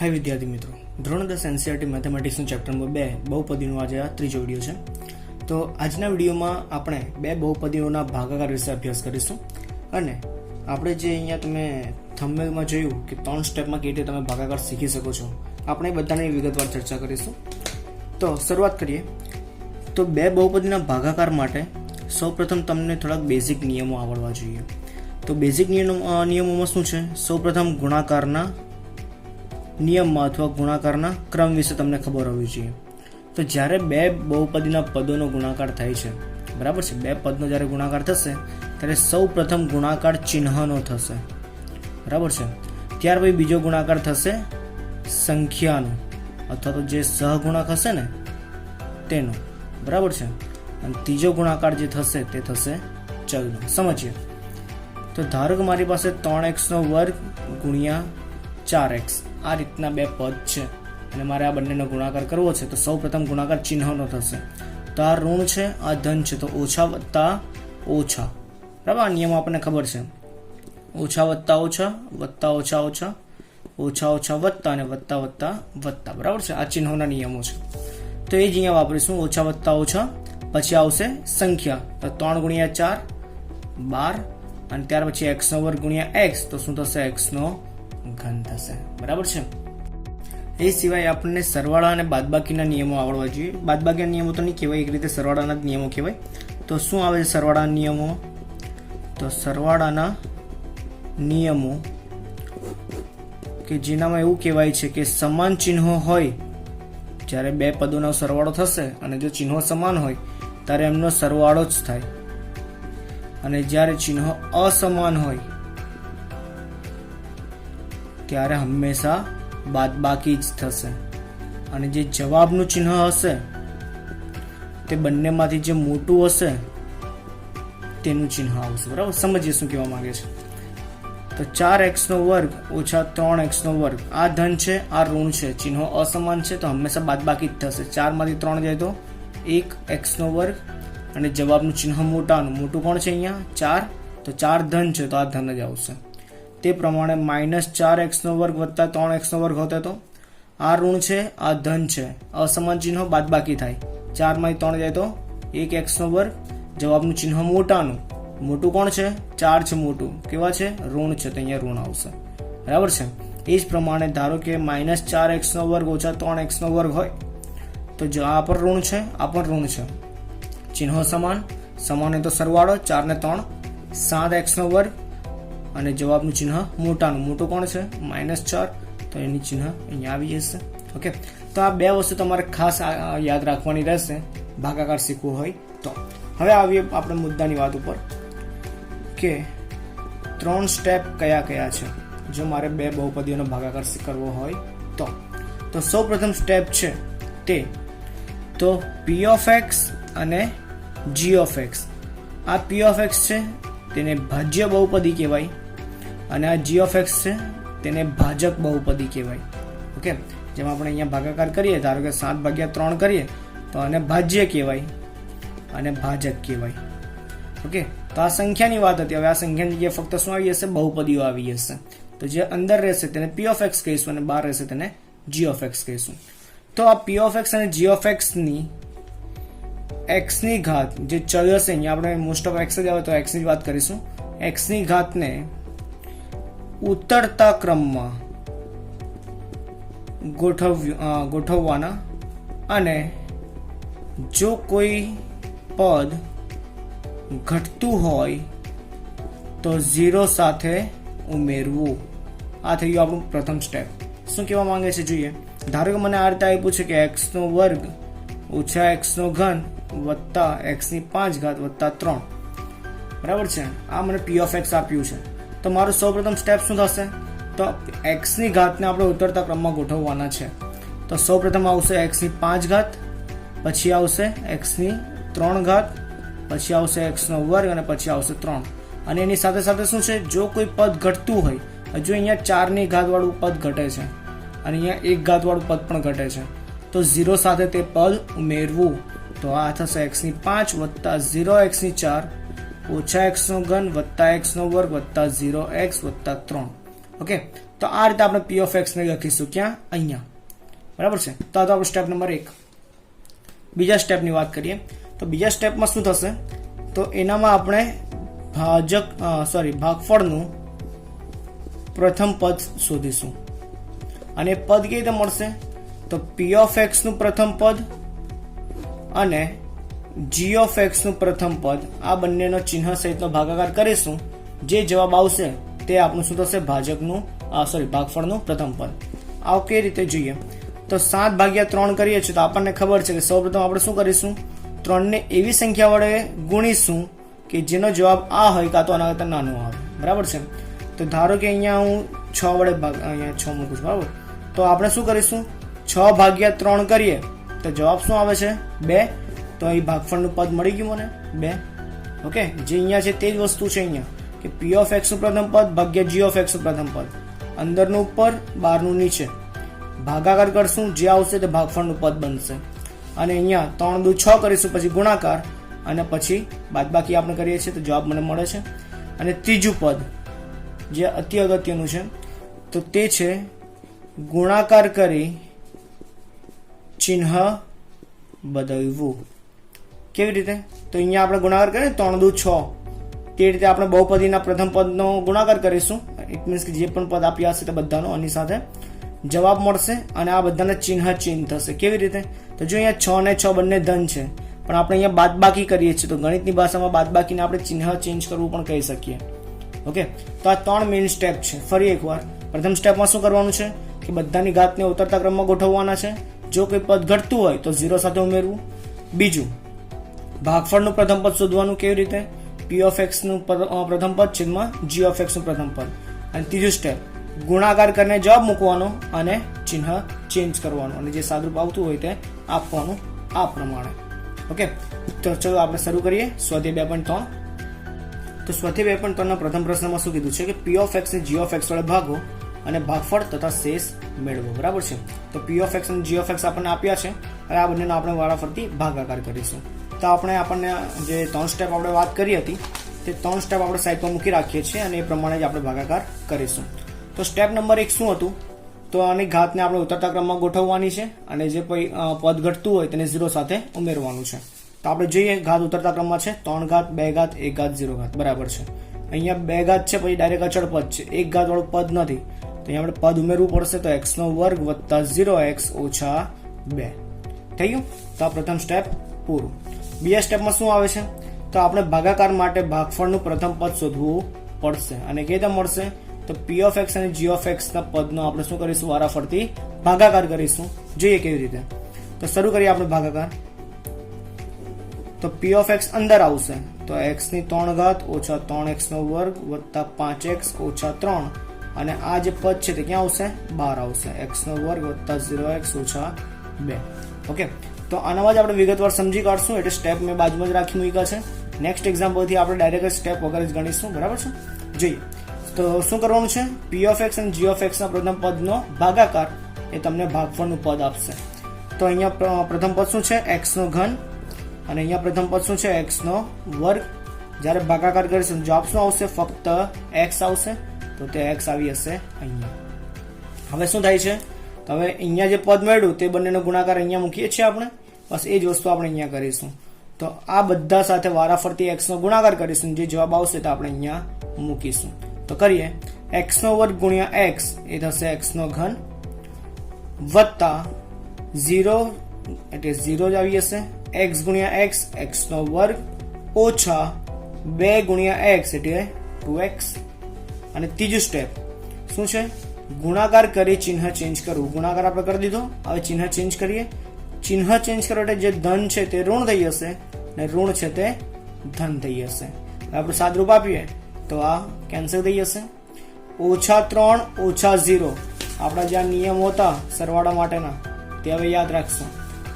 हाय विद्यार्थी मित्रों, ધોરણ 10 एनसीईआरटी મેથેમેટિક્સનું ચેપ્ટર નંબર 2 બહુપદીનો આજે આ ત્રીજો વિડીયો છે। તો આજના વિડીયોમાં આપણે બે બહુપદીઓના ભાગાકાર વિશે અભ્યાસ કરીશું અને આપણે જે અહીંયા તમે થંબનેલમાં જોયું કે 3 સ્ટેપમાં કેવી રીતે તમે ભાગાકાર શીખી શકો છો, આપણે બધાની વિગતવાર ચર્ચા કરીશું। તો શરૂઆત કરીએ। તો બે બહુપદીના ભાગાકાર માટે સૌપ્રથમ તમને થોડાક બેઝિક નિયમો આવડવા જોઈએ। તો બેઝિક નિયમોમાં શું છે? સૌપ્રથમ ગુણાકારના નિયમમાં અથવા ગુણાકારના ક્રમ વિશે તમને ખબર હોવી જોઈએ। તો જ્યારે બે બહુપદીના પદોનો ગુણાકાર થાય છે, બરાબર છે, બે પદનો જ્યારે ગુણાકાર થશે ત્યારે સૌ પ્રથમ ગુણાકાર ચિહ્નનો થશે, બરાબર છે। ત્યાર પછી બીજો ગુણાકાર થશે સંખ્યાનો અથવા તો જે સહગુણક હશે ને તેનો, બરાબર છે। અને ત્રીજો ગુણાકાર જે થશે તે થશે ચલનો। સમજીએ। તો ધારો કે મારી પાસે 3x² ગુણ્યા 4x આ રીતના બે પદ છે અને મારે આ બંનેનો ગુણાકાર કરવો છે। તો સૌ પ્રથમ ગુણાકાર ચિહ્નનો થશે। તો આ ઋણ છે, આ ધન છે, તો ઓછા વત્તા ઓછા, બરાબર। આ નિયમ આપણને ખબર છે, ઓછા વત્તા ઓછા, વત્તા ઓછા ઓછા, ઓછા ઓછા વત્તા અને વત્તા વત્તા વત્તા, બરાબર છે। આ ચિહ્નોના નિયમો છે। તો એ જ અહીંયા વાપરીશું, ઓછા વત્તા ઓછા, પછી આવશે સંખ્યા, તો 3 ગુણ્યા 4 12 અને ત્યાર પછી x² ગુણ્યા x, તો શું થશે? x નો ઘન થશે, બરાબર છે। એ સિવાય આપણને સરવાળા અને બાદબાકીના નિયમો આવડવા જોઈએ। બાદબાકીના નિયમો તો નહીં કહેવાય, એક રીતે સરવાળાના જ નિયમો કહેવાય। તો શું આવે છે સરવાળાના નિયમો? તો સરવાળાના નિયમો કે જેનામાં એવું કહેવાય છે કે સમાન ચિહ્નો હોય જ્યારે બે પદોનો સરવાળો થશે અને જો ચિહ્નો સમાન હોય ત્યારે એમનો સરવાળો જ થાય, અને જ્યારે ચિહ્નો અસમાન હોય ત્યારે હંમેશા બાદબાકી જ થશે, અને જે જવાબનું ચિહ્ન હશે તે બંનેમાંથી જે મોટું હશે તેનું ચિહ્ન આવશે, બરાબર। સમજીએ શું કહેવા માંગે છે। તો 4x² ઓછા 3x², આ ધન છે, આ ઋણ છે, ચિહ્નો અસમાન છે તો હંમેશા બાદબાકી જ થશે। 4 માંથી 3 જાય તો 1x² અને જવાબનું ચિહ્ન મોટાનું, મોટું કોણ છે અહીંયા? 4, તો 4 ધન છે તો આ ધન જ આવશે। તે પ્રમાણે -4x² વત્તા 3x² હોતે તો આ ઋણ છે, આ ધન છે, અસમાન ચિહ્નો બાદબાકી થાય, 4 માંથી 3 જાય તો 1x², જવાબનું ચિહ્ન મોટાનું, મોટું કોણ છે? 4 છે, મોટું કેવા છે? ઋણ છે, તો અહીંયા ઋણ આવશે, બરાબર છે। એ જ પ્રમાણે ધારો કે -4x² ઓછા 3x² હોય તો જો આ પર ઋણ છે, આ પણ ઋણ છે, ચિહ્નો સમાન, સમાન તો સરવાળો, 4 ને 3 7x² અને જવાબનું ચિહ્ન મોટાનું, મોટું કોણ છે? -4, તો એની ચિહ્ન અહીંયા આવી જશે। ઓકે, તો આ બે વસ્તુ તમારે ખાસ યાદ રાખવાની રહેશે ભાગાકાર શીખવું હોય તો। હવે આવીએ આપણે મુદ્દાની વાત ઉપર કે 3 સ્ટેપ કયા કયા છે જો મારે બે બહુપદીઓનો ભાગાકાર કરવો હોય તો સૌ પ્રથમ સ્ટેપ છે તે તો p(x) અને g(x). આ p(x) છે તેને ભાજ્ય બહુપદી કહેવાય અને આ g(x) છે તેને ભાજક બહુપદી કહેવાય। ઓકે, જેમ આપણે અહીંયા ભાગાકાર કરીએ, ધારો કે 7/3 કરીએ તો આને ભાજ્ય કહેવાય અને ભાજક કહેવાય। ઓકે, તો આ સંખ્યાની વાત હતી। હવે આ સંખ્યાની જગ્યાએ ફક્ત શું આવી જશે? બહુપદીઓ આવી જશે। તો જે અંદર રહેશે તેને p(x) કહીશું અને બહાર રહેશે તેને g(x) કહીશું। તો આ p(x) અને g(x) ની x ની ઘાત જે ચલ હશે, અહીંયા આપણે મોસ્ટ ઓફ x જ આવે તો x ની જ વાત કરીશું, x ની ઘાતને ઉતરતા ક્રમમાં ગોઠવવાના અને જો કોઈ પદ ઘટતું હોય તો 0 સાથે ઉમેરવું। આ થઈ ગયું આપણું પ્રથમ સ્ટેપ। શું કહેવા માંગે છે જોઈએ। ધારો કે મને આ રીતે આપ્યું છે કે x² ઓછા x³ વત્તા x5 વત્તા 3, બરાબર છે। આ મને p(x) આપ્યું છે તો મારું સૌપ્રથમ સ્ટેપ શું થશે? તો x ની ઘાતને આપણે ઉતરતા ક્રમમાં ગોઠવવાના છે। તો સૌપ્રથમ આવશે x5, પછી આવશે x3, પછી આવશે x² અને પછી આવશે 3, અને એની સાથે સાથે શું છે? જો કોઈ પદ ઘટતું હોય, હજુ અહીંયા 4 ની ઘાત વાળું પદ ઘટે છે અને અહીંયા 1 ઘાત વાળું પદ પણ ઘટે છે, તો 0 સાથે તે પદ ઉમેરવું। તો આ થશે x5 વત્તા 0x4 ઓછા x3 વત્તા x2 વત્તા 0x વત્તા 3। ઓકે, તો તો આ રીતે આપણે પી ઓફ એક્સ ને લખીશું ક્યાં? અહીંયા. બરાબર છે. તો આ તો આપણું સ્ટેપ નંબર 1. બીજા સ્ટેપની વાત કરીએ તો બીજા સ્ટેપમાં શું થશે? તો એનામાં આપણે ભાગફળનું પ્રથમ પદ શોધીશું. અને પદ કેવી રીતે મળશે? તો પી ઓફ એક્સ નું પ્રથમ પદ અને જી ઓફ એક્સ નું પ્રથમ પદ, આ બંનેનો ચિહ્ન સહિતનો ભાગાકાર કરીશું. જે જવાબ આવશે તે આપણું શું થશે? ભાગફળનું પ્રથમ પદ. આવ કઈ રીતે જોઈએ? તો 7/3 કરીએ છીએ તો આપણને ખબર છે કે સૌપ્રથમ આપણે શું કરીશું? 3 ને એવી સંખ્યા વડે ગુણીશું કે જેનો જવાબ આ હોય કાં તો આના કરતા નાનો આવે. બરાબર છે. તો ધારો કે અહીંયા હું 6 વડે અહીંયા 6 મૂકું છું. બરાબર. તો આપણે શું કરીશું? 6/3 કરીએ તો જવાબ શું આવે છે? 2. તો અહીં ભાગફળનું પદ મળી ગયું મને 2. ઓકે. જે અહીંયા છે તે જ વસ્તુ છે અહીંયા કે પી ઓફ એક્સ નું પ્રથમ પદ ભાગ્યા જી ઓફ એક્સ નું પ્રથમ પદ. અંદરનું ઉપર, બહારનું નીચે. ભાગાકાર કરશું, જે આવશે તે ભાગફળનું પદ બનશે. અને અહીંયા 3 દુ 6 કરીશું, પછી ગુણાકાર અને પછી બાદબાકી આપણે કરીએ છીએ તો જવાબ મને મળે છે. અને ત્રીજું પદ જે અતિ અગત્યનું છે તો તે છે ગુણાકાર કરી ચિહ્ન બદલવું. કેવી રીતે? તો અહીંયા આપણે ગુણાકાર કરીએ 3 દુ 6, તે રીતે આપણે બહુપદીના પ્રથમ પદનો ગુણાકાર કરીશું. ઇટ મીન્સ કે જે પણ પદ આપ્યા હશે તે બધાનો આની સાથે જવાબ મળશે અને આ બધાના ચિહ્ન ચેન્જ થશે. કેવી રીતે? તો જો અહીંયા 6 ને 6 બંને ધન છે, પણ આપણે અહીંયા બાદબાકી કરીએ છીએ તો ગણિતની ભાષામાં બાદબાકીને આપણે ચિહ્ન ચેન્જ કરવું પણ કહી શકીએ. ઓકે. તો આ 3 મેઇન સ્ટેપ છે. ફરી એકવાર, પ્રથમ સ્ટેપમાં શું કરવાનું છે કે બધાની ઘાતને ઉતરતા ક્રમમાં ગોઠવવાના છે. જો કોઈ પદ ઘટતું હોય તો 0 સાથે ઉમેરવું. બીજું, ભાગફળનું પ્રથમ પદ શોધવાનું. કેવી રીતે? પી ઓફ એક્સ નું પ્રથમ પદ છેદમાં જી ઓફ એક્સ નું પ્રથમ પદ. અને ત્રીજું સ્ટેપ, ગુણાકાર કરીને જવાબ મૂકવાનો અને ચિહ્ન ચેન્જ કરવાનું અને જે સાદુરૂપ આવતું હોય તે આપવાનું આ પ્રમાણે. ઓકે. તો ચલો આપણે શરૂ કરીએ સ્વાધ્યાય 2.3. તો સ્વાધ્યાય 2.3 પ્રથમ પ્રશ્નમાં શું કીધું છે કે પી ઓફ એક્સ ને જી ઓફ એક્સ વડે ભાગો અને ભાગફળ તથા શેષ મેળવો. બરાબર છે. તો પી ઓફ એક્સ અને જી ઓફ એક્સ આપણને આપ્યા છે અને આ બંનેનો આપણે વારાફરતી ભાગાકાર કરીશું. તો આપણને જે 3 સ્ટેપ આપણે વાત કરી હતી તે 3 સ્ટેપ આપણે સાઈડમાં મૂકી રાખીએ છીએ અને એ પ્રમાણે જ આપણે ભાગાકાર કરીશું. તો સ્ટેપ નંબર 1 શું હતું? તો આની ઘાતને આપણે ઉતરતા ક્રમમાં ગોઠવવાની છે અને જે કોઈ પદ ઘટતું હોય તેને 0 સાથે ઉમેરવાનું છે. તો આપણે જોઈએ ઘાત ઉતરતા ક્રમમાં છે 3 ઘાત, 2 ઘાત, 1 ઘાત, 0 ઘાત. બરાબર છે. અહીંયા 2 ઘાત છે, પછી ડાયરેક્ટ અચળ પદ છે, 1 ઘાત વાળું પદ નથી તો અહીંયા આપણે પદ ઉમેરવું પડશે. તો x નો વર્ગ વત્તા 0x ઓછા 2 થઈ ગયું. તો આ પ્રથમ સ્ટેપ પૂરું. બીજા સ્ટેપમાં શું આવે છે? તો આપણે ભાગાકાર માટે ભાગફળનું પ્રથમ પદ શોધવું પડશે. અને કેવી રીતે મળશે? તો પી ઓફ એક્સ અને જી ઓફ એક્સ ના પદનો આપણે શું કરીશું? વારાફરતી ભાગાકાર કરીશું. જોઈએ કેવી રીતે. તો શરૂ કરીએ આપણે ભાગાકાર. તો પી ઓફ એક્સ અંદર આવશે તો x ની 3 ઘાત ઓછા 3x નો વર્ગ વત્તા 5x ઓછા 3 અને આ જે પદ છે તે ક્યાં આવશે? બહાર આવશે. x નો વર્ગ વત્તા 0x ઓછા 2. ઓકે. તો આનામાં જ આપણે વિગતવાર સમજી કાઢશું એટલે સ્ટેપ મેં બાજુમાં જ રાખી મૂક્યા છે. નેક્સ્ટ એક્ઝામ્પલથી આપણે ડાયરેક્ટ સ્ટેપ વગર જ ગણીશું. બરાબર છે. જોઈએ તો શું કરવાનું છે? પી ઓફ એક્સ અને જી ઓફ એક્સ ના પ્રથમ પદનો ભાગાકાર એ તમને ભાગફળનું પદ આપશે. તો અહીંયા પ્રથમ પદ શું છે? x નો ઘન અને અહીંયા પ્રથમ પદ શું છે? x નો વર્ગ. જ્યારે ભાગાકાર કરીશું જવાબ શું આવશે? ફક્ત x આવશે. તો તે x આવી હશે અહીંયા. હવે શું થાય છે? તો હવે અહીંયા જે પદ મળ્યું તે બંનેનો ગુણાકાર અહીંયા મૂકીએ છીએ આપણે. બસ એ જ વસ્તુ આપણે અહીંયા કરીશું. તો આ બધા સાથે વારાફરતી x નો ગુણાકાર કરીશું. જે જવાબ આવશે તે આપણે અહીંયા મૂકીશું. તો કરીએ. x નો વર્ગ ગુણ્યા x એ થશે x નો ઘન વત્તા 0 એટલે 0 જ આવી હશે. x ગુણ્યા x x નો વર્ગ ઓછા 2 ગુણ્યા x એટલે 2x. અને ત્રીજું સ્ટેપ શું છે? ગુણાકાર કરી ચિહ્ન ચેન્જ કરવું. ગુણાકાર આપણે કરી દીધો. હવે ચિહ્ન ચેન્જ કરીએ. ચિહ્ન ચેન્જ કરો એટલે જે ધન છે તે ઋણ થઈ જશે અને ઋણ છે તે ધન થઈ જશે. આપણે સાદરૂપ આપીએ તો આ કેન્સલ થઈ જશે. ઓછા 3 ઓછા 0 આપણા જે નિયમો હતા સરવાળા માટેના તે હવે યાદ રાખશું.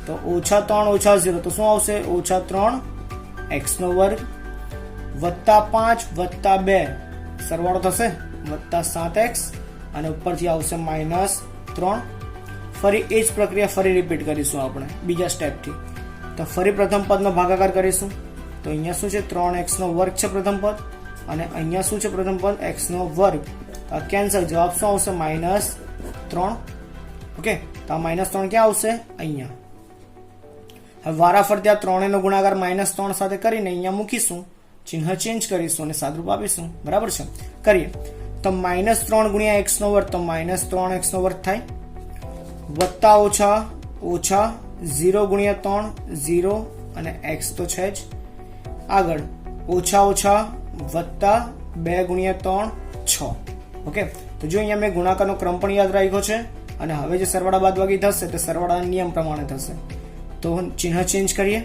તો ઓછા 3 ઓછા 0 તો શું આવશે? ઓછા 3 x નો વર્ગ વત્તા 5 વત્તા 2 સરવાળો થશે વત્તા 7x અને ઉપરથી આવશે -3. ફરી એ જ પ્રક્રિયા ફરી રિપીટ કરીશું આપણે બીજા સ્ટેપથી. તો ફરી પ્રથમ પદનો ભાગાકાર કરીશું. તો અહીંયા શું છે? 3x નો વર્ગ છે પ્રથમ પદ અને અહીંયા શું છે પ્રથમ પદ? x નો વર્ગ તો આ કેન્સલ, જવાબ શું આવશે? -3. ઓકે, તો આ -3 ક્યાં આવશે? અહીંયા. હવે વારાફરતી આ ત્રણેયનો ગુણાકાર -3 સાથે કરીને અહીંયા મૂકીશું, ચિહ્ન ચેન્જ કરીશું અને સાદરૂપ આપીશું. બરાબર છે? કરીએ તો -3 ગુણ્યા x નો વર્ગ, તો -3x નો વર્ગ થાય, વત્તા ઓછા ઓછા 0 ગુણ્યા 3 0 અને x તો છે જ, આગળ ઓછા ઓછા વત્તા 2 ગુણ્યા 3 6. ઓકે, તો જો અહીંયા મેં ગુણાકારનો ક્રમ પણ યાદ રાખ્યો છે અને હવે જે સરવાળા બાદબાકી થશે તે સરવાળાના નિયમ પ્રમાણે થશે. તો ચિહ્ન ચેન્જ કરીએ.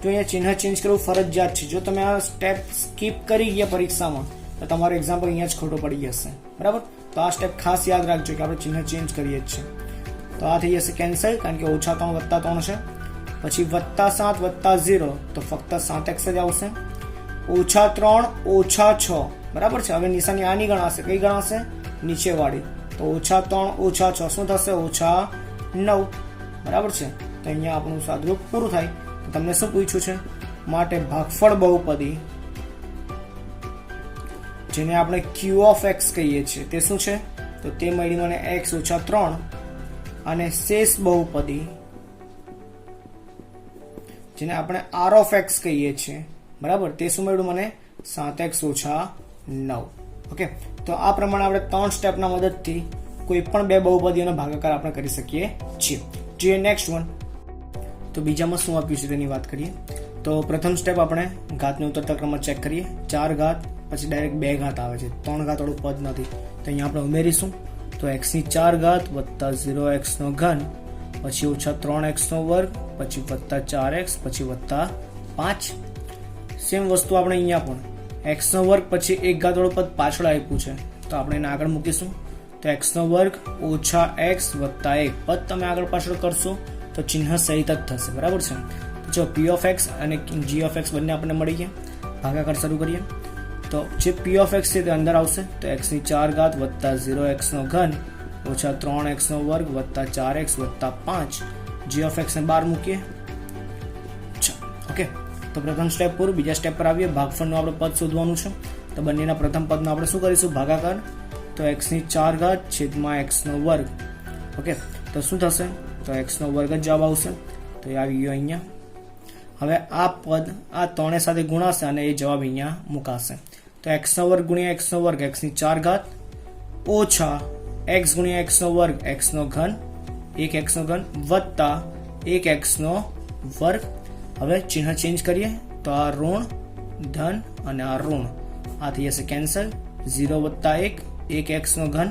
જો અહીંયા ચિહ્ન ચેન્જ કરવું ફરજિયાત છે. જો તમે આ સ્ટેપ સ્કીપ કરી ગયા પરીક્ષામાં તો તમારો એક્ઝામ્પલ અહીંયા જ ખોટો પડી જશે. બરાબર? તો આ સ્ટેપ ખાસ યાદ રાખજો કે આપણે ચિહ્ન ચેન્જ કરીએ જ છે. તો આ થઈ જશે કેન્સલ, કારણ કે -3 વત્તા 3 છે. પછી +7 વત્તા 0, તો ફક્ત 7x જ આવશે. -3 ઓછા 6. બરાબર છે? હવે નિશાની આની ગણાશે. કઈ ગણાશે? નીચે વાળી. તો -3 ઓછા 6 શું થશે? -9. બરાબર છે? તો અહીંયા આપણું સાદરૂપ પૂરું થાય. તો તમને શું પૂછ્યું છે? માટે ભાગફળ બહુપદી, જેને આપણે q ઓફ x કહીએ છીએ, તે શું છે? તો તે મળી મને x ઓછા 3 અને શેષ બહુપદી, જેને આપણે r ઓફ x કહીએ છીએ. બરાબર? તે શું મળ્યું મને? 7x ઓછા 9. ઓકે, તો આ પ્રમાણે આપણે 3 સ્ટેપના મદદથી કોઈ પણ બે બહુપદીઓનો ભાગાકાર આપણે કરી શકીએ છીએ. જોઈએ નેક્સ્ટ વન. તો બીજામાં શું આપ્યું છે તેની વાત કરીએ. તો પ્રથમ સ્ટેપ આપણે ઘાતને ઉતરતા ક્રમમાં ચેક કરીએ. 4 ઘાત, પછી ડાયરેક્ટ 2 ઘાત આવે છે, 3 ઘાત વાળું પદ નથી, તો અહીંયા આપણે ઉમેરીશું. તો x ની 4 ઘાત વત્તા 0x નો ઘન, પછી ઓછા 3x નો વર્ગ, પછી વત્તા 4x, પછી વત્તા 5. સેમ વસ્તુ આપણે અહીંયા પણ x નો વર્ગ પછી 1 ઘાત વાળું પદ પાછળ આપ્યું છે, તો આપણે એને આગળ મૂકીશું. તો x નો વર્ગ ઓછા x વત્તા 1 પદ તમે આગળ પાછળ કરશો તો ચિહ્ન સહિત જ થશે. બરાબર છે? જો p ઓફ x અને g ઓફ x બંને આપણને મળી ગયા. ભાગાકાર શરૂ કરીએ. તો જે p ઓફ x છે તે અંદર આવશે. તો x ની 4 ઘાત વત્તા 0x નો ઘન, ઓછા 3x નો વર્ગ વત્તા 4x વત્તા 5. g ઓફ x ને બહાર મૂકીએ. ઓકે, તો પ્રથમ સ્ટેપ પૂરું. બીજા સ્ટેપ પર આવીએ. ભાગફળનું આપણે પદ શોધવાનું છે. તો બંનેના પ્રથમ પદનો આપણે શું કરીશું? ભાગાકાર. તો x ની 4 ઘાત છેદમાં x નો વર્ગ. ઓકે, તો શું થશે? તો x નો વર્ગ જ જવાબ આવશે. તો એ આવી ગયો અહીંયા. હવે આ પદ આ ત્રણે સાથે ગુણાશે અને એ જવાબ અહીંયા મુકાશે. તો x નો વર્ગ ગુણ્યા x નો વર્ગ, x ની 4 ઘાત ઓછા x ગુણ્યા x નો વર્ગ, x નો ઘન, 1x નો ઘન વત્તા 1x નો વર્ગ. હવે ચિહ્ન ચેન્જ કરીએ. તો આ ઋણ ધન અને આ ઋણ, આ થઈ જશે કેન્સલ. 0 વત્તા 1, 1x નો ઘન,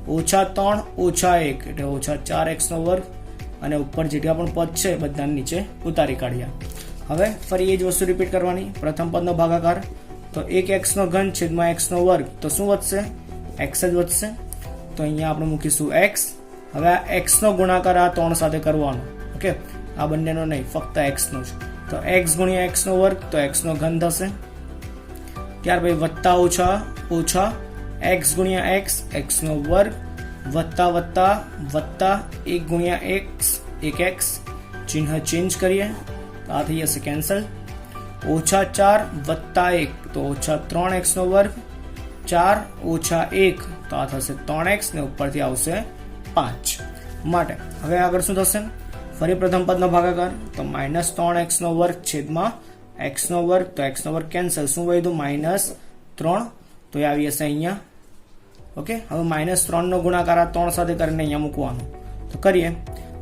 ઓછા 3 ઓછા 1 એટલે ઓછા 4x નો વર્ગ, અને ઉપર જેટલા પણ પદ છે બધાને નીચે ઉતારી કાઢ્યા. હવે ફરી એ જ વસ્તુ રિપીટ કરવાની. પ્રથમ પદનો ભાગાકાર. તો 1x નો ઘન છેદમાં x નો વર્ગ, તો શું વધશે? x જ વધશે. તો અહીંયા આપણે મૂકીશું x. હવે આ x નો ગુણાકાર આ 3 સાથે કરવાનો. ઓકે, આ બંનેનો નહીં, ફક્ત x નો જ. તો x ગુણ્યા x નો વર્ગ, તો x નો ઘન થશે. ત્યાર પછી વત્તા ઓછા ઓછા x ગુણ્યા x, x નો વર્ગ વત્તા વત્તા વત્તા 1 ગુણ્યા x, 1x. ચિહ્ન ચેન્જ કરીએ. તો આ થઈ જશે કેન્સલ. ઓછા 4 વત્તા 1, તો ઓછા 3x નો વર્ગ, 4 ઓછા 1, તો આ થશે 3x ને ઉપરથી આવશે 5. માટે હવે આગળ શું થશે? ફરી પ્રથમ પદનો ભાગાકાર. તો -3x નો વર્ગ છેદમાં x નો વર્ગ, તો x નો વર્ગ કેન્સલ. શું વધ્યું? -3. તો એ આવી જશે અહીંયા. ઓકે, હવે -3 નો ગુણાકાર આ 3 સાથે કરીને અહીંયા મૂકવાનો. તો કરીએ.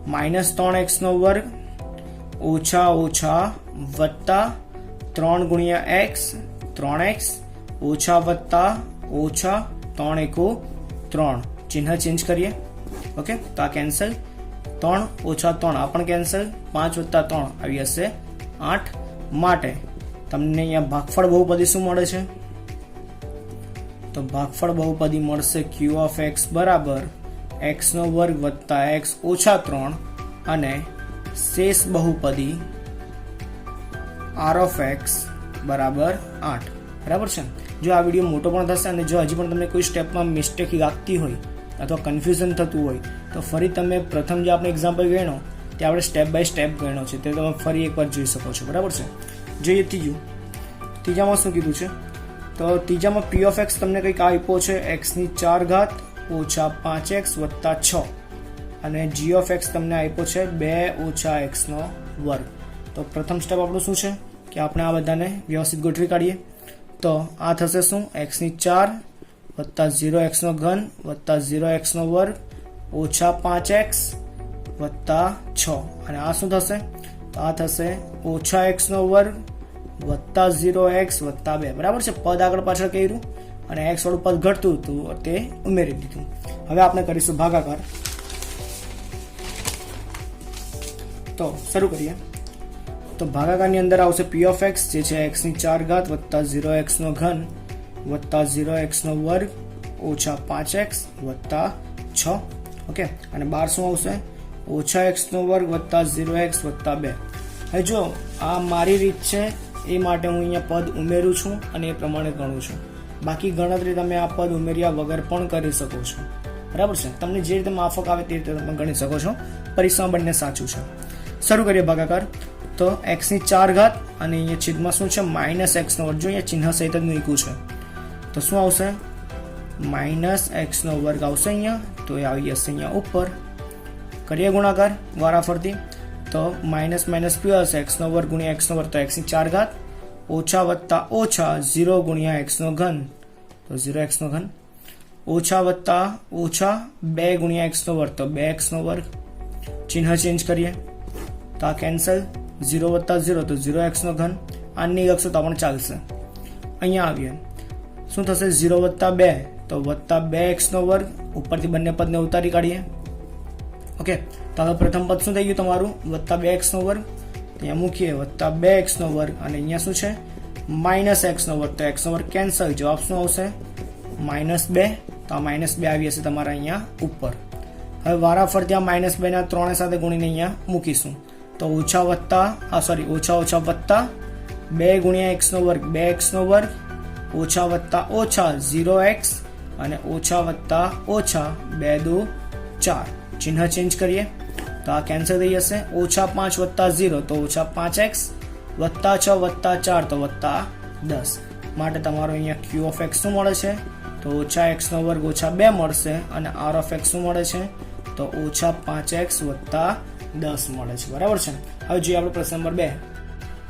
-3x નો વર્ગ ઓછા ઓછા વત્તા 3 ગુણ્યા x, 3x ઓછા વત્તા ઓછા 3 × 3. ચિહ્ન ચેન્જ કરીએ. ઓકે, તો આ કેન્સલ. 3 ઓછા 3 આ પણ કેન્સલ. 5 વત્તા 3 આવી જશે 8. માટે તમને અહીંયા ભાગફળ બહુપદી શું મળે છે? તો ભાગફળ બહુપદી મળશે q ઓફ x બરાબર x નો વર્ગ વત્તા x ઓછા 3 અને શેષ બહુપદી r ઓફ x બરાબર 8. બરાબર છે? જો આ વિડીયો મોટો પણ થશે અને જો હજી પણ તમને કોઈ સ્ટેપમાં મિસ્ટેક લાગતી હોય અથવા કન્ફ્યુઝન થતું હોય તો ફરી તમે પ્રથમ જે આપણે એક્ઝામ્પલ ગણ્યો તે આપણે સ્ટેપ બાય સ્ટેપ ગણ્યો છે, તે તમે ફરી એકવાર જોઈ શકો છો. બરાબર છે? જોઈએ ત્રીજામાં શું કીધું છે? તો ત્રીજામાં p ઓફ x તમને કંઈક આપ્યો છે x⁴ ઓછા 5x વત્તા 6 અને g ઓફ x તમને આપ્યો છે 2 ઓછા x નો વર્ગ. તો પ્રથમ સ્ટેપ આપણું શું છે કે આપણે આ બધાને વ્યવસ્થિત ગોઠવી કાઢીએ. તો આ થશે શું x⁴ વત્તા 0x નો ઘન વત્તા 0x નો વર્ગ ઓછા 5x વત્તા 6 અને આ શું થશે તો આ થશે ઓછા x નો વર્ગ વત્તા 0x વત્તા 2. બરાબર છે. પદ આગળ પાછળ કર્યું અને x વાળું પદ ઘટતું હતું તે ઉમેરી દીધું. હવે આપણે કરીશું ભાગાકાર. તો શરૂ કરીએ. તો ભાગાકારની અંદર આવશે p ઓફ x જે છે x⁴ વત્તા 0x નો ઘન વત્તા 0x નો વર્ગ ઓછા 5x વત્તા 6. ઓકે અને બાર શું આવશે ઓછા x નો વર્ગ વત્તા 0x વત્તા 2. હવે જો આ મારી રીત છે એ માટે હું અહીંયા પદ ઉમેરું છું અને એ પ્રમાણે ગણું છું. બાકી ગણતરી તમે આ પદ ઉમેર્યા વગર પણ કરી શકો છો. બરાબર છે. તમને જે રીતે માફક આવે તે રીતે તમે ગણી શકો છો. પરીક્ષામાં બંને સાચું છે. શરૂ કરીએ ભાગાકાર. તો x⁴ અને અહીંયા છેદમાં શું છે -x નો વર્ગ. જો અહીંયા ચિહ્ન સહિત જ મૂક્યું છે તો શું આવશે -x નો વર્ગ આવશે અહીંયા. તો એ આવી જશે અહીંયા ઉપર. કરીએ ગુણાકાર વારાફરતી. તો માઇનસ માઇનસ પ્લસ x નો વર્ગ ગુણ્યા x નો વર્ગ તો x⁴ ઓછા વત્તા ઓછા 0 ગુણ્યા x નો ઘન તો 0x નો ઘન ઓછા વત્તા ઓછા 2 ગુણ્યા x નો વર્ગ તો 2x નો વર્ગ. ચિહ્ન ચેન્જ કરીએ તો આ કેન્સલ. 0 વત્તા 0 તો 0x નો ઘન. આ નહીં લખશો તો પણ ચાલશે. અહીંયા આવીએ શું થશે 0 વત્તા 2 તો વત્તા 2x નો વર્ગ. ઉપરથી બંને પદને ઉતારી કાઢીએ. ઓકે તો હવે પ્રથમ પદ શું થઈ ગયું તમારું વત્તા 2x નો વર્ગ. અહીંયા મૂકીએ વત્તા 2x નો વર્ગ અને અહીંયા શું છે -x નો વર્ગ તો x નો વર્ગ કેન્સલ. જવાબ શું આવશે -2. તો આ -2 આવી હશે તમારા અહીંયા ઉપર. હવે વારાફરતી આ -2 ના 3 સાથે ગુણીને અહીંયા મૂકીશું તો ઓછા ઓછા વત્તા 2 ગુણ્યા x નો વર્ગ 2x નો વર્ગ ઓછા વત્તા ઓછા 0x અને ઓછા વત્તા ઓછા 2 દુ 4. ચિહ્ન ચેન્જ કરીએ તો આ કેન્સલ થઈ જશે. ઓછા 5 વત્તા 0 તો ઓછા 5x વત્તા 6 વત્તા 4 તો વત્તા 10. માટે તમારો અહીંયા q ઓફ x શું મળે છે તો ઓછા x નો વર્ગ ઓછા 2 મળશે અને r ઓફ x શું મળે છે તો ઓછા 5x વત્તા 10 મળે છે. બરાબર છે. હવે જોઈએ આપણે પ્રશ્ન નંબર 2.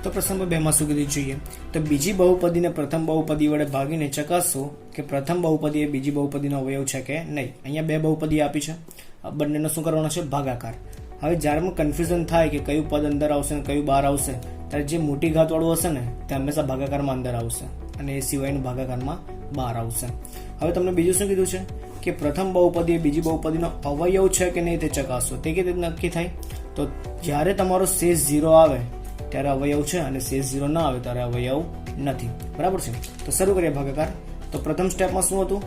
તો પ્રશ્ન નંબર 2 માં શું કીધું જોઈએ તો બીજી બહુપદીને પ્રથમ બહુપદી વડે ભાગીને ચકાસો કે પ્રથમ બહુપદી એ બીજી બહુપદીનો અવયવ છે કે નહીં. અહીંયા 2 બહુપદી આપી છે. બંનેનો શું કરવાનો છે ભાગાકાર. હવે જ્યારે પણ કન્ફ્યુઝન થાય કે કયું પદ અંદર આવશે અને કયું બહાર આવશે ત્યારે જે મોટી ઘાત વાળું હશે ને તે હંમેશા ભાગાકારમાં અંદર આવશે અને એ સિવાયનું ભાગાકારમાં બહાર આવશે. હવે તમને બીજું શું કીધું છે કે પ્રથમ બહુપદી એ બીજી બહુપદીનો અવયવ છે કે નહીં તે ચકાસો. તે કેવી રીતે નક્કી થાય તો જ્યારે તમારો શેષ 0 આવે ત્યારે અવયવ છે અને શેષ 0 ના આવે ત્યારે અવયવ નથી. બરાબર છે. તો શરૂ કરીએ ભાગાકાર. તો પ્રથમ સ્ટેપમાં શું હતું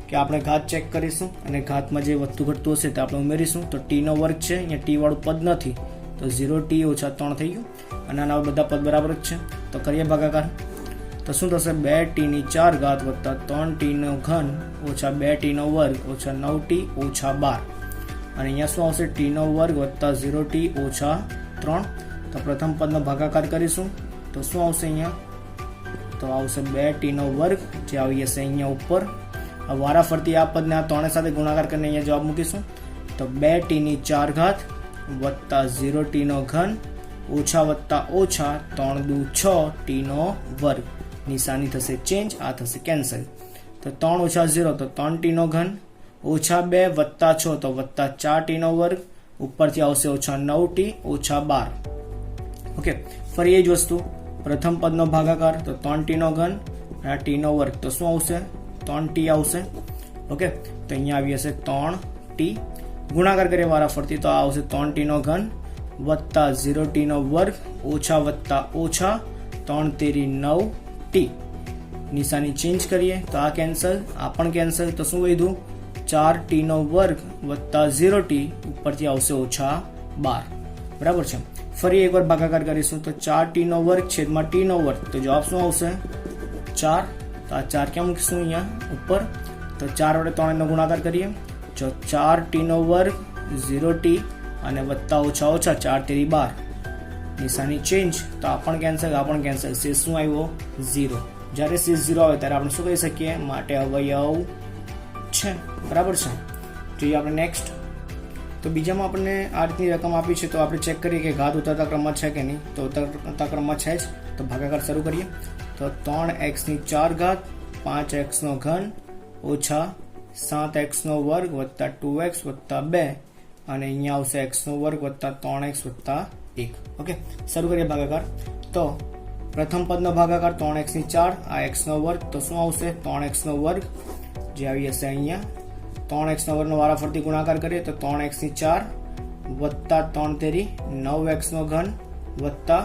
કે આપણે ઘાત ચેક કરીશું અને ઘાતમાં જે વધતું ઘટતું હશે તે આપણે ઉમેરીશું. તો t નો વર્ગ છે અહીંયા t વાળું પદ નથી તો 0t ઓછા 3 થઈ ગયું અને આના બધા પદ બરાબર જ છે. તો કરીએ ભાગાકાર. તો શું થશે 2t⁴ વત્તા 3t નો ઘન ઓછા 2t નો વર્ગ ઓછા 9t ઓછા 12 અને અહીંયા શું આવશે t નો વર્ગ વત્તા 0t ઓછા 3. તો પ્રથમ પદનો ભાગાકાર કરીશું તો શું આવશે અહીંયા તો આવશે 2t નો વર્ગ જે આવી જશે અહીંયા ઉપર. વારાફરતી આ પદને આ 3 સાથે ગુણાકાર કરીને અહીંયા જવાબ મૂકીશું તો 2t⁴ વત્તા 0t નો ઘન ઓછા વત્તા ઓછા 3 દુ 6t નો વર્ગ. નિશાની થશે ચેન્જ. આ થશે કેન્સલ. તો 3 ઓછા 0 તો 3t નો ઘન ઓછા 2 વત્તા 6 તો વત્તા 4t નો વર્ગ ઉપરથી આવશે ઓછા 9t ઓછા 12. ઓકે ફરી એ જ વસ્તુ પ્રથમ પદનો ભાગાકાર તો 3t નો ઘન અને t નો વર્ગ તો શું આવશે 3t આવશે. ઓકે તો અહીંયા આવી હશે 3t. ગુણાકાર કરીએ વારાફરતી તો આ આવશે 3t નો ઘન વત્તા 0t નો વર્ગ ઓછા વત્તા ઓછા 3 તેરી 9t. નિશાની ચેન્જ કરીએ તો આ કેન્સલ આ પણ કેન્સલ. તો શું વધ્યું 4t નો વર્ગ વત્તા 0t ઉપરથી આવશે ઓછા 12. બરાબર છે. ફરી એકવાર ભાગાકાર કરીશું તો 4t નો વર્ગ છેદમાં t નો વર્ગ તો જવાબ શું આવશે 4. તો આ 4 ક્યાં મૂકીશું અહીંયા ઉપર. તો 4 વડે 3 નો ગુણાકાર કરીએ જો 4t નો વર્ગ 0t અને વત્તા ઓછા ઓછા 4 તેરી 12. નિશાની ચેન્જ તો આ પણ કેન્સલ શેષ શું આવ્યો 0. જ્યારે શેષ 0 આવે ત્યારે આપણે શું કહી શકીએ? માટે અવયવ છે. બરાબર છે. જોઈએ આપણે નેક્સ્ટ. તો બીજામાં આપણને આ રીતની રકમ આપી છે, તો આપણે ચેક કરીએ કે ઘાત ઉતરતા ક્રમમાં છે કે નહીં. તો ઉતરતા ક્રમમાં છે જ. તો ભાગાકાર શરૂ કરીએ. તો 3x⁴ 5x³ ઓછા 7x² વત્તા 2x વત્તા 2 અને અહીંયા આવશે x² વત્તા 3x વત્તા 1. ઓકે, શરૂ કરીએ ભાગાકાર. તો પ્રથમ પદનો ભાગાકાર 3x⁴, આ x², તો શું આવશે? 3x², જે આવી હશે અહીંયા. 3x² નો વારાફરતી ગુણાકાર કરીએ તો 3x⁴ વત્તા 3 તેરી 9x³ વત્તા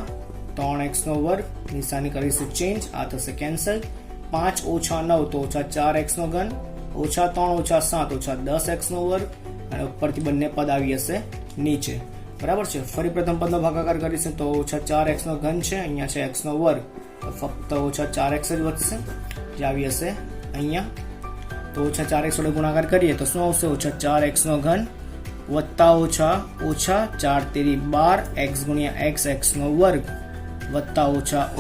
3x², નિશાની કરીશું ચેન્જ, આ થશે કેન્સલ. 5 ઓછા 9 તો ઓછા 4x³ ઓછા 3 ઓછા 7 ઓછા 10x² અને ઉપરથી બંને પદ આવી હશે નીચે. બરાબર છે. ફરી પ્રથમ પદનો ભાગાકાર કરીશું તો ઓછા 4x³ છે, અહીંયા છે x², તો ફક્ત ઓછા 4x જ વધશે, જે આવી હશે અહીંયા. તો ઓછા 4x વડે ગુણાકાર કરીએ તો શું આવશે? ઓછા 4x³ વત્તા ઓછા 4 તેરી 12 x ગુણ્યા x² વત્તા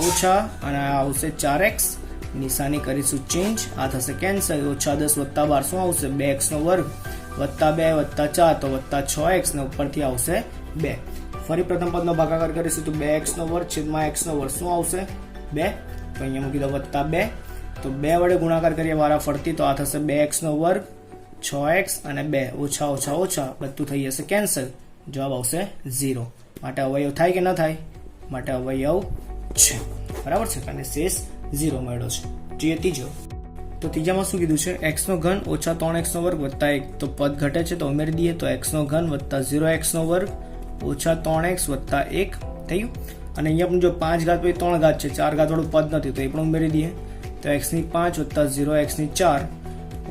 ઓછા અને આ આવશે 4x, નિશાની કરીશું ચેન્જ, આ થશે કેન્સલ. ઓછા 10 વત્તા 12 શું આવશે? 2x² વત્તા 2 વત્તા 4 તો વત્તા 6x ને ઉપરથી આવશે 2. ફરી પ્રથમ પદનો ભાગાકાર કરીશું તો 2x² છેદમાં x² શું આવશે? 2. તો અહીંયા મૂકી દો વત્તા 2. તો 2 વડે ગુણાકાર કરીએ વારા ફરતી તો આ થશે 2x², 6x અને 2 ઓછા બધું થઈ જશે કેન્સલ, જવાબ આવશે 0. માટે અવયવ થાય કે ન થાય? માટે અવયવ છે. બરાબર છે. અને શેષ 0 મળ્યો છે. જોઈએ ત્રીજો. તો ત્રીજામાં શું કીધું છે? x³ ઓછા 3x² વત્તા 1. તો પદ ઘટે છે તો ઉમેરી દઈએ. તો x³ વત્તા 0x² ઓછા 3x વત્તા 1 થયું. અને અહીંયા પણ જો 5 ઘાત પછી 3 ઘાત છે, 4 ઘાત વાળું પદ નથી, તો એ પણ ઉમેરી દઈએ. તો x⁵ વત્તા 0x⁴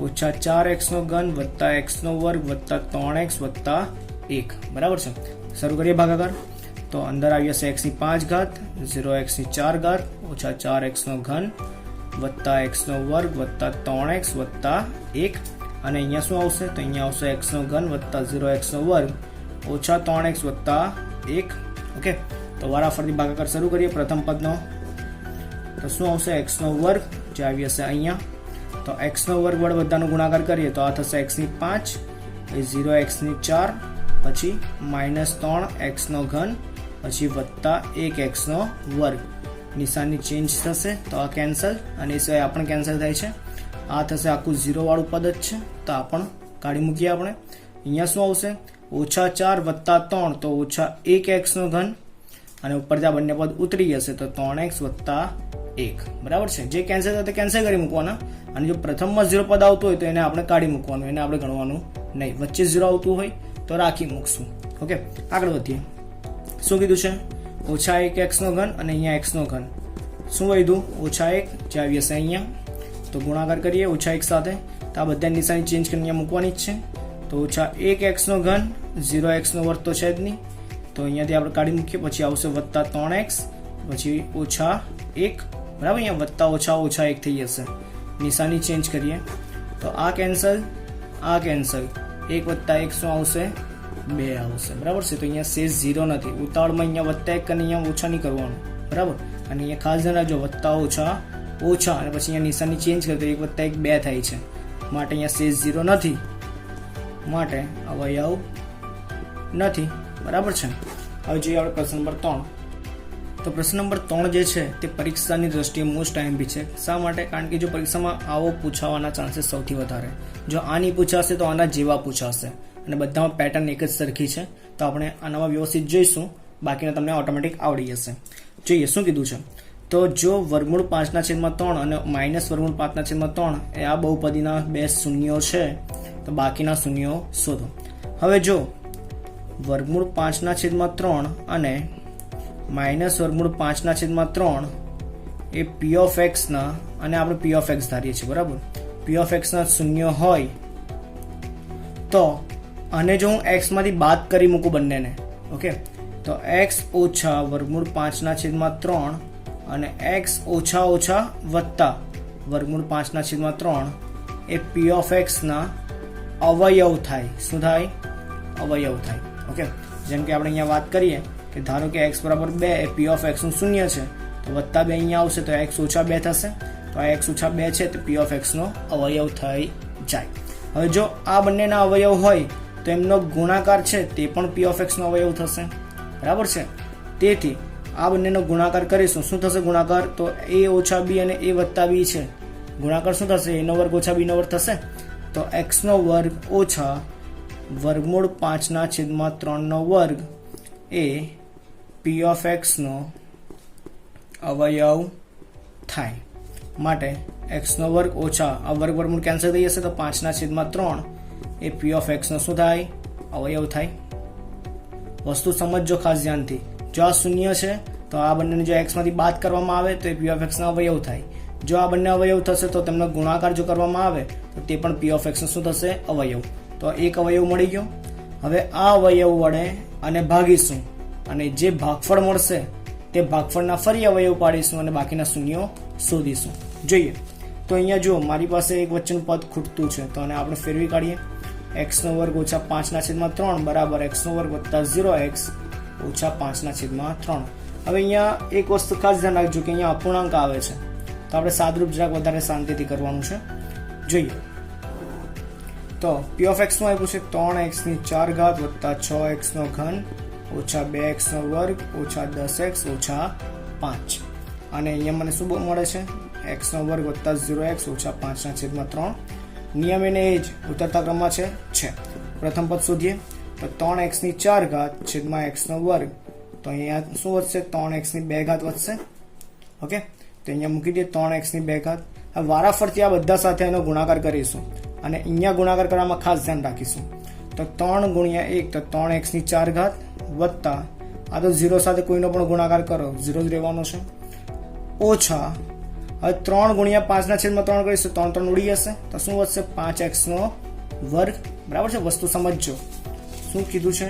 ઓછા 4x³ વત્તા x² વત્તા 3x વત્તા 1. બરાબર છે. શરૂ કરીએ ભાગાકાર. તો અંદર આવી જશે x⁵ ઘાત 0x⁴ ઓછા 4x³ વત્તા x² વત્તા 3x વત્તા 1 અને અહીંયા શું આવશે? તો અહીંયા આવશે x³ વત્તા 0x² ઓછા 3x વત્તા 1. ઓકે, તો વારાફરતી ભાગાકાર શરૂ કરીએ. પ્રથમ પદનો તો શું આવશે? x², જે આવી હશે અહીંયા. તો x² વડે બધાનો ગુણાકાર કરીએ તો આ થશે x⁵, એ 0x⁴, પછી -3x³ પછી વત્તા 1x², નિશાની ચેન્જ થશે તો આ કેન્સલ, અને એ સિવાય આ પણ કેન્સલ થાય છે. આ થશે આખું 0 વાળું પદ જ છે, તો આ પણ કાઢી મૂકીએ આપણે. અહીંયા શું આવશે? ઓછા 4 વત્તા 3 તો ઓછા 1x³ અને ઉપરથી આ બંને પદ ઉતરી જશે તો 3x વત્તા 1. બરાબર છે. જે કેન્સલ થાય તે કેન્સલ કરી મૂકવાના, અને જો પ્રથમમાં 0 પદ આવતું હોય તો એને આપણે કાઢી મૂકવાનું, એને આપણે ગણવાનું નહીં. વચ્ચે 0 આવતું હોય તો રાખી મૂકશું. ઓકે, આગળ વધીએ. શું કીધું છે? ઓછા 1x³ અને અહીંયા x². શું વધ્યું? ઓછા 1, જે આવી હશે અહીંયા. તો ગુણાકાર કરીએ ઓછા 1 સાથે, તો આ બધા નિશાની ચેન્જ કરીને અહીંયા મૂકવાની જ છે. તો ઓછા 1x³, 0x² તો છે જ નહીં, તો અહીંયાથી આપણે કાઢી મૂકીએ. પછી આવશે વત્તા 3x, પછી ઓછા 1. બરાબર, અહીંયા વત્તા ઓછા 1 થઈ જશે. નિશાની ચેન્જ કરીએ તો આ કેન્સલ, 1 વત્તા 1 શું આવશે? 2 આવશે. બરાબર છે. તો અહીંયા શેષ 0 નથી. ઉતાવળમાં અહીંયા વત્તા 1 અને અહીંયા ઓછા નહીં કરવાનું. બરાબર, અને અહીંયા ખાસ ધ્યાન રાખજો, વત્તા ઓછા અને પછી અહીંયા નિશાની ચેન્જ કરીએ તો 1 વત્તા 1 2 થાય છે. માટે અહીંયા શેષ 0 નથી, માટે અવયવ નથી. બરાબર છે. હવે જોઈએ આપણે પ્રશ્ન નંબર 3. તો પ્રશ્ન નંબર 3 જે છે તે પરીક્ષાની દ્રષ્ટિએ મોસ્ટ આઈએમપી છે. શા માટે? કારણ કે જો પરીક્ષામાં આવો પૂછાવાના ચાન્સીસ સૌથી વધારે. જો આ નહીં પૂછાશે તો આના જેવા પૂછાશે, અને બધામાં પેટર્ન એક જ સરખી છે. તો આપણે આનામાં વ્યવસ્થિત જોઈશું, બાકીના તમને ઓટોમેટિક આવડી જશે. જોઈએ શું કીધું છે. તો જો વર્ગમૂળ 5/3 અને માઇનસ વર્ગમૂળ 5/3 એ આ બહુપદીના 2 શૂન્યો છે, તો બાકીના શૂન્યો શોધો. હવે જો વર્ગમૂળ 5/3 અને માઇનસ વર્ગમૂળ 5/3 એ p ઓફ x ના, અને આપણે p ઓફ x ધારીએ છીએ. બરાબર, p ઓફ x ના શૂન્ય હોય તો, અને જો હું x માંથી બાદ કરી મૂકું બંનેને, ઓકે, તો x ઓછા વર્ગમૂળ 5/3 અને x ઓછા વત્તા વર્ગમૂળ 5/3 એ p ઓફ x ના અવયવ થાય. શું થાય? અવયવ થાય. ઓકે, જેમ કે આપણે અહીંયા વાત કરીએ કે ધારો કે x બરાબર 2 એ p ઓફ x નું શૂન્ય છે, તો વત્તા 2 અહીંયા આવશે તો x ઓછા 2 થશે. તો આ x ઓછા 2 છે તે p ઓફ x નો અવયવ થઈ જાય. હવે જો આ બંનેના અવયવ હોય તો એમનો ગુણાકાર છે તે પણ p ઓફ x નો અવયવ થશે. બરાબર છે. તેથી આ બંનેનો ગુણાકાર કરીશું. શું થશે ગુણાકાર? તો a ઓછા b અને a વત્તા b છે. ગુણાકાર શું થશે? a નો વર્ગ ઓછા b નો વર્ગ થશે. તો x નો વર્ગ ઓછા વર્ગમૂળ 5/3 નો વર્ગ એ p ઓફ x નો અવયવ થાય. માટે x નો વર્ગ ઓછા આ વર્ગ વર્ગમૂળ કેન્સલ થઈ જશે તો 5/3 એ p ઓફ x નો શું થાય? અવયવ થાય. વસ્તુ સમજજો ખાસ ધ્યાનથી. જો આ શૂન્ય છે તો આ બંનેને જો x માંથી બાદ કરવામાં આવે તો એ p ઓફ x નો અવયવ થાય. જો આ બંને અવયવ થશે તો તેમનો ગુણાકાર જો કરવામાં આવે તો તે પણ p ઓફ x નો શું થશે? અવયવ. તો એક અવયવ મળી ગયો. હવે આ અવયવ વડે અને ભાગીશું અને જે ભાગફળ મળશે તે ભાગફળના ફરી અવયવ પાડીશું અને બાકીના શૂન્યો શોધીશું. જોઈએ તો અહીંયા જો મારી પાસે એક વચ્ચેનું પદ ખૂટતું છે તો આને આપણે ફેરવી કાઢીએ. x નો વર્ગ ઓછા 5/3 બરાબર x નો વર્ગ વત્તા 0x ઓછા 5/3. હવે અહીંયા એક વસ્તુ ખાસ ધ્યાન રાખજો કે અહીંયા અપૂર્ણાંક આવે છે તો આપણે સાદરૂપ જરાક વધારે શાંતિથી કરવાનું છે. જોઈએ તો p ઓફ x નું આપ્યું છે 3x4 વત્તા 6x નો ઘન ઓછા 2x નો વર્ગ ઓછા 10x ઓછા 5. અને અહીંયા મને શું મળે છે? x નો વર્ગ વત્તા 0x ઓછા 5/3. નિયમ એને એ જ ઉતરતા ક્રમમાં છે. પ્રથમ પદ શોધીએ તો 3x4 છેદમાં x નો વર્ગ. તો અહીંયા શું વધશે? 3x2 વધશે. ઓકે, તો અહીંયા મૂકી દઈએ 3x2. હવે વારાફરતી આ બધા સાથે એનો ગુણાકાર કરીશું અને અહીંયા ગુણાકાર કરવામાં ખાસ ધ્યાન રાખીશું. તો 3 ગુણ્યા 1 તો 3x4 વત્તા આ તો 0 સાથે કોઈનો પણ ગુણાકાર કરો 0 જ રહેવાનો છે ઓછા હવે 3 ગુણ્યા 5/3 કરીશું 3 ઉડી જશે તો શું વધશે? 5x નો વર્ગ. બરાબર છે. વસ્તુ સમજજો શું કીધું છે?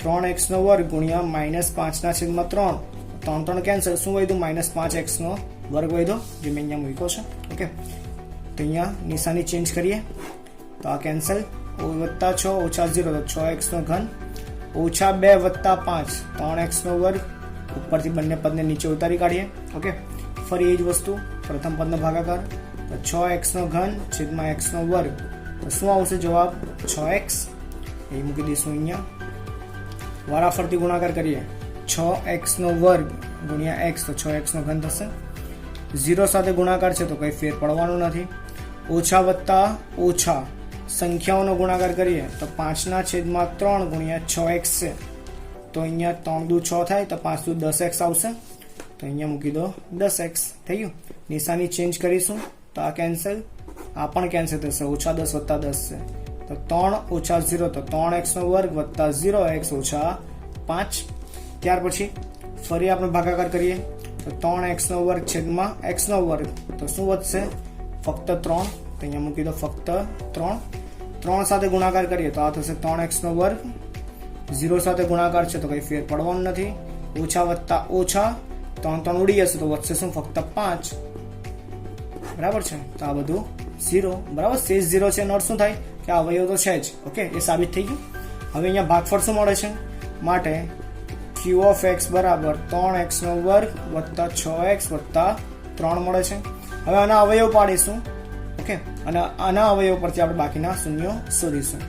3x નો વર્ગ ગુણ્યા -5/3 3 કેન્સલ. શું વધ્યું? -5x નો વર્ગ વધ્યો જે મેં અહીંયા મૂક્યો છે. ઓકે, તો અહીંયા નિશાની ચેન્જ કરીએ તો આ કેન્સલ. વત્તા 6 ઓછા 0 તો 6x નો ઘન ઓછા 2 વત્તા 5 3x નો વર્ગ. ઉપરથી બંને પદને નીચે ઉતારી કાઢીએ. ઓકે, ફરી એ જ વસ્તુ પ્રથમ પદનો ભાગાકાર તો 6x નો ઘન છેદમાં x નો વર્ગ. તો શું આવશે જવાબ? 6x. એ મૂકી દઈશું અહીંયા. વારાફરતી ગુણાકાર કરીએ 6x નો વર્ગ ગુણ્યા x તો 6x નો ઘન થશે. 0 સાથે ગુણાકાર છે તો કંઈ ફેર પડવાનો નથી. ઓછા વત્તા ઓછા સંખ્યાઓનો ગુણાકાર કરીએ તો 5/3 ગુણ્યા 6x છે તો અહીંયા 3 દુ 6 થાય તો 5 દુ 10x આવશે. તો અહીંયા મૂકી દો 10x. થઈ ગયું. નિશાની ચેન્જ કરીશું તો આ કેન્સલ, આ પણ કેન્સલ થશે. ઓછા 10 વત્તા 10 છે તો 3 ઓછા 0 તો 3x નો વર્ગ વત્તા 0x ઓછા 5. ત્યાર પછી ફરી આપણે ભાગાકાર કરીએ તો 3x નો વર્ગ છેદમાં x નો વર્ગ તો શું વધશે? ફક્ત 3. તો અહીંયા મૂકી દો ફક્ત 3. 3 સાથે ગુણાકાર કરીએ તો આ થશે 3x નો વર્ગ. 0 સાથે ગુણાકાર છે તો કંઈ ફેર પડવાનું નથી. ઓછા વત્તા ઓછા 3 ઉડી જશે તો વધશે શું? ફક્ત 5. બરાબર છે. તો આ બધું 0. બરાબર, શેષ 0 છે. નોટ શું થાય કે આ અવયવ તો છે જ. ઓકે, એ સાબિત થઈ ગયું. હવે અહીંયા ભાગફળ શું મળે છે? માટે q ઓફ x બરાબર 3x નો વર્ગ વત્તા 6x વત્તા 3 મળે છે. હવે આના અવયવ પાડીશું. ઓકે, અને આના અવયવ પરથી આપણે બાકીના શૂન્યો શોધીશું.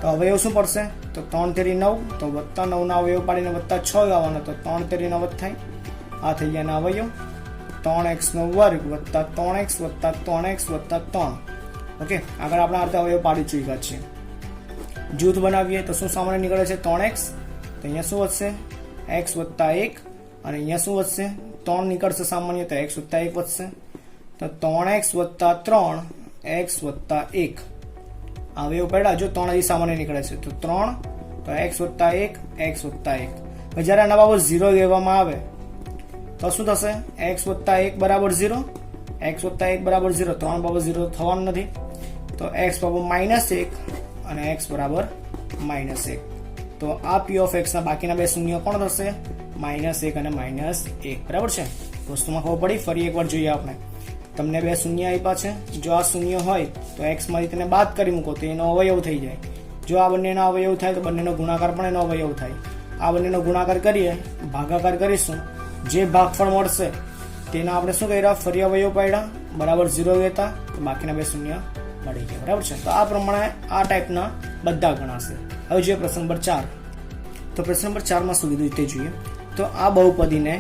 તો અવયવ શું પડશે? તો 3 તેરી 9 તો વત્તા 9 ના અવયવ પાડીને વત્તા 6 આવવાનો તો 3 તેરી 9 જ થાય. આ થઈ ગયા અવયવ 3x નો વર્ગ વત્તા 3x વત્તા 3x વત્તા 3. ઓકે, આગળ આપણે આ રીતે અવયવ પાડી ચૂક્યા છીએ. જૂથ બનાવીએ તો શું સામાન્ય નીકળે છે? 3x. તો અહીંયા શું વધશે? x વત્તા 1 અને અહીંયા શું વધશે? 3 નીકળશે સામાન્ય તો x વત્તા 1 વધશે. તો 3x વત્તા 3 x વત્તા 1 અવયવ પડ્યા. જો 3 હજી સામાન્ય નીકળે છે તો 3 તો x વત્તા 1 x વત્તા 1. જ્યારે આના બાબત 0 લેવામાં આવે તો શું થશે? x વત્તા 1 બરાબર 0 x વત્તા 1 બરાબર 0. 3 બાબત 0 થવાનું નથી તો x બરાબર -1 અને x બરાબર -1. તો આ p ઓફ x ના બાકીના બે શૂન્ય કોણ થશે? -1 અને -1. બરાબર છે. વસ્તુમાં ખબર પડી. ફરી એકવાર જોઈએ આપણે. તમને બે શૂન્ય આપ્યા છે. જો આ શૂન્ય હોય તો x માંથી તેને બાદ કરી મૂકો તો એનો અવયવ થઈ જાય. જો આ બંનેના અવયવ થાય તો બંનેનો ગુણાકાર પણ એનો અવયવ થાય. આ બંનેનો ગુણાકાર કરીએ, ભાગાકાર કરીશું, જે ભાગફળ મળશે તેના આપણે શું કર્યા? ફરી અવયવ પાડ્યા બરાબર 0 લેતા તો બાકીના બે શૂન્ય મળી ગયા, બરાબર છે. તો આ પ્રમાણે આ ટાઈપના બધા ગણાશે. હવે જોઈએ પ્રશ્ન નંબર 4. તો પ્રશ્ન નંબર 4 માં શું કીધું તે જોઈએ. તો આ બહુપદીને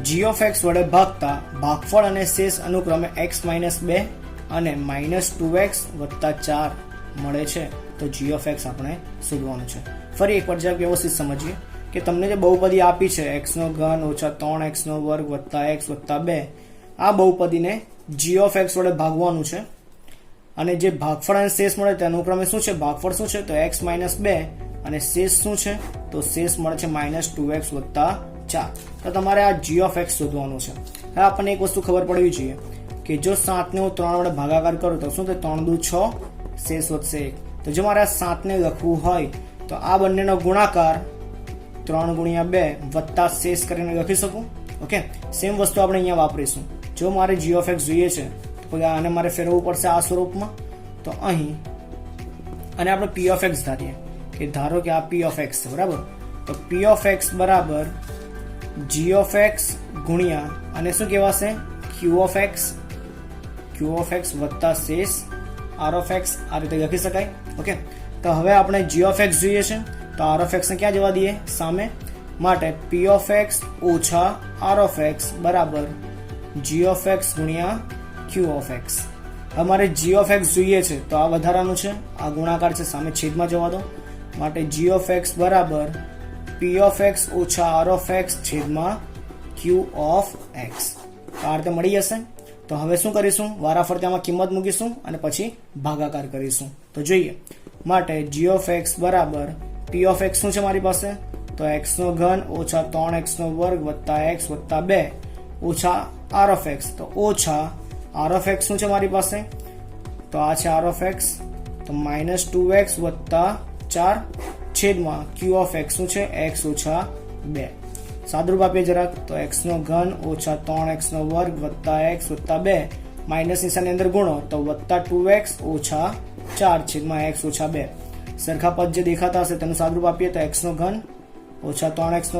g of x વડે ભાગતા ભાગફળ અને શેષ અનુક્રમે x - 2 અને -2x + 4 મળે છે. તો g of x આપણે શોધવાનું છે. ફરી એકવાર જરાક વ્યવસ્થિત સમજીએ કે તમને જે બહુપદી આપી છે x3 - 3x2 + x + 2, આ બહુપદીને g of x વડે ભાગવાનું છે અને જે ભાગફળ અને શેષ મળે તે અનુક્રમે શું છે, ભાગફળ શું છે તો x - 2 અને શેષ શું છે તો શેષ મળે છે -2x + 4. તો તમારે આ g of x શોધવાનું છે. હવે આપણને એક વસ્તુ ખબર પડવી જોઈએ કે જો 7 ને હું 3 વડે ભાગાકાર કરું તો શું થાય, 3 દુ 6, શેષ વધશે 1. તો જો મારે આ 7 ને લખવું હોય તો આ બંનેનો ગુણાકાર 3 × 2 વત્તા શેષ કરીને લખી શકું. ઓકે, સેમ વસ્તુ આપણે અહીંયા વાપરીશું. જો મારે g of x જોઈએ છે તો આને મારે ફેરવવું પડશે આ સ્વરૂપમાં. તો અહીં અને આપણે p of x ધારીએ કે ધારો કે આ p of x છે, બરાબર. તો p of x બરાબર g of x ગુણ્યા અને શું કહેવાશે q of x વત્તા શેષ r of x, આ રીતે લખી શકાય. ઓકે, તો હવે આપણે g of x જોઈએ છે તો r of x ને ક્યાં જવા દઈએ, સામે. માટે p of x ઓછા r of x બરાબર g of x ગુણ્યા q of x. અમારે g of x જોઈએ છે તો આ વધારાનું છે, આ ગુણાકાર છે, સામે છેદમાં જવા દો. માટે g of x બરાબર p of x ઓછા r of x છેદમાં q of x. આ રીતે મળી જશે. તો હવે શું કરીશું, વારાફરતી આમાં કિંમત મૂકીશું અને પછી ભાગાકાર કરીશું. તો જોઈએ. માટે g of x બરાબર p of x શું છે મારી પાસે તો x3 ઓછા 3x2 વત્તા x વત્તા 2 ઓછા r of x. તો ઓછા r of x શું છે મારી પાસે તો આ છે r of x. તો -2x વત્તા 4 છેદમાં q of x શું છે x ઓછા 2. સાદુરૂપ આપીએ જરાક તો x3 ઓછા 3x2 વત્તા x વત્તા 2 માઇનસ નિશાની અંદર ગુણો તો વત્તા 2x ઓછા 4 છેદમાં x ઓછા 2. સરખા પદ જે દેખાતા હશે તેનું સાદુરૂપ આપીએ તો x3 ઓછા 3x2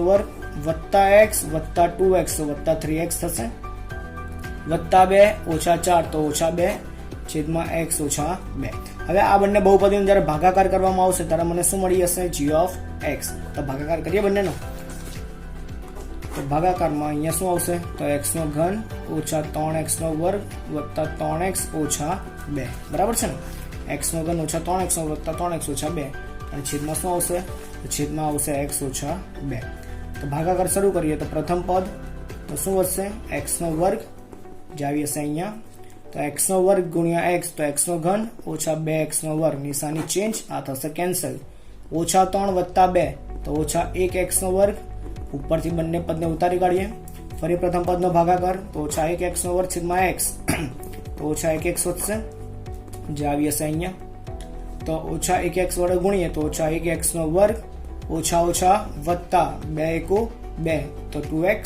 વત્તા x વત્તા 2x તો વત્તા 3x થશે, વત્તા 2 ઓછા 4 તો ઓછા 2 છેદમાં x ઓછા 2. હવે આ બંને બહુપદીનો જ્યારે ભાગાકાર કરવામાં આવશે ત્યારે મને શું મળી જશે g of x. તો ભાગાકાર કરીએ બંનેનો. તો ભાગાકારમાં અહીંયા શું આવશે તો x3 ઓછા 3x2 વત્તા 3x ઓછા 2, બરાબર છે ને. x3 ઓછા 3x વત્તા 3x ઓછા 2 અને છેદમાં શું આવશે તો છેદમાં આવશે x ઓછા 2. તો ભાગાકાર શરૂ કરીએ તો પ્રથમ પદ તો શું વધશે x2 જે આવી હશે અહીંયા તો x2 ગુણ્યા x તો x3 ઓછા 2x2 નિશાની ચેન્જ, આ થશે કેન્સલ. ઓછા 3 વત્તા 2 તો ઓછા 1x2 ઉપરથી બંને પદને ઉતારી કાઢીએ. ફરી પ્રથમ પદનો ભાગાકાર તો ઓછા 1x2 છેદમાં x તો ઓછા 1x વધશે જે આવી હશે અહીંયા. તો ઓછા 1x વડે ગુણીએ તો ઓછા 1x2 ઓછા ઓછા વત્તા 2 × 2 તો 2x